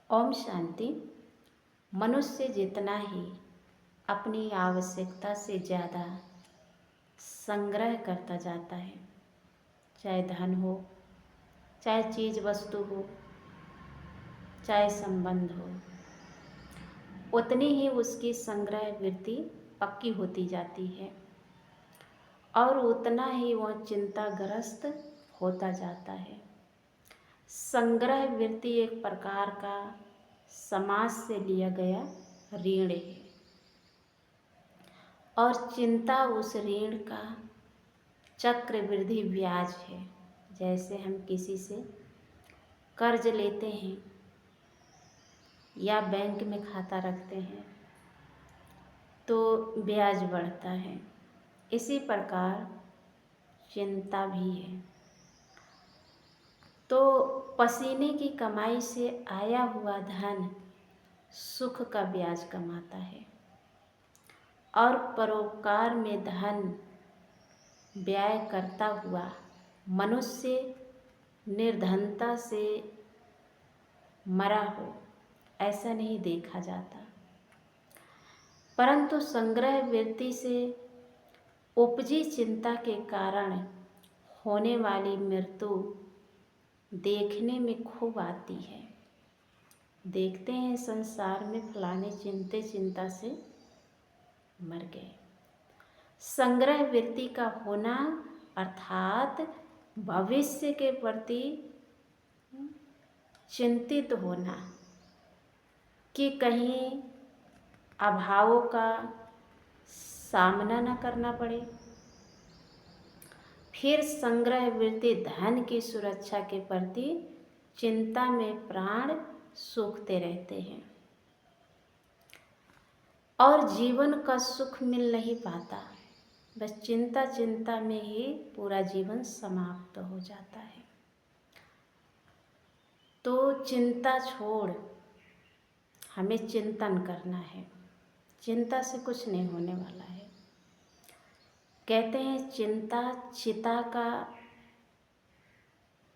ओम शांति। मनुष्य जितना ही अपनी आवश्यकता से ज़्यादा संग्रह करता जाता है, चाहे धन हो, चाहे चीज़ वस्तु हो, चाहे संबंध हो, उतनी ही उसकी संग्रह वृत्ति पक्की होती जाती है और उतना ही वह चिंताग्रस्त होता जाता है। संग्रह वृत्ति एक प्रकार का समाज से लिया गया ऋण है और चिंता उस ऋण का चक्रवृद्धि ब्याज है। जैसे हम किसी से कर्ज लेते हैं या बैंक में खाता रखते हैं तो ब्याज बढ़ता है, इसी प्रकार चिंता भी है। तो पसीने की कमाई से आया हुआ धन सुख का ब्याज कमाता है और परोपकार में धन व्यय करता हुआ मनुष्य निर्धनता से मरा हो, ऐसा नहीं देखा जाता। परंतु संग्रह वृत्ति से उपजी चिंता के कारण होने वाली मृत्यु देखने में खूब आती है। देखते हैं संसार में फलाने चिंता से मर गए। संग्रह वृत्ति का होना अर्थात भविष्य के प्रति चिंतित होना कि कहीं अभावों का सामना न करना पड़े। फिर संग्रह वृत्ति धन की सुरक्षा के प्रति चिंता में प्राण सूखते रहते हैं और जीवन का सुख मिल नहीं पाता। बस चिंता में ही पूरा जीवन समाप्त हो जाता है। तो चिंता छोड़ हमें चिंतन करना है। चिंता से कुछ नहीं होने वाला है। कहते हैं चिंता चिता का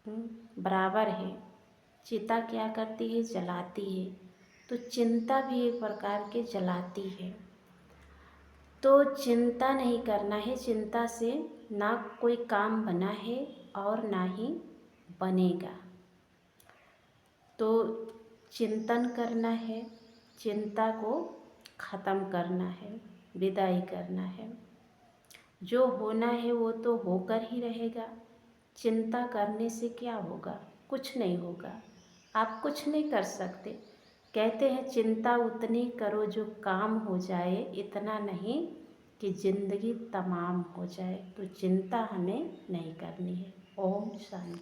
बराबर है। चिता क्या करती है? जलाती है। तो चिंता भी एक प्रकार के जलाती है। तो चिंता नहीं करना है। चिंता से ना कोई काम बना है और ना ही बनेगा। तो चिंतन करना है, चिंता को ख़त्म करना है, विदाई करना है। जो होना है वो तो होकर ही रहेगा। चिंता करने से क्या होगा? कुछ नहीं होगा। आप कुछ नहीं कर सकते। कहते हैं चिंता उतनी करो जो काम हो जाए, इतना नहीं कि ज़िंदगी तमाम हो जाए। तो चिंता हमें नहीं करनी है। ओम शांति।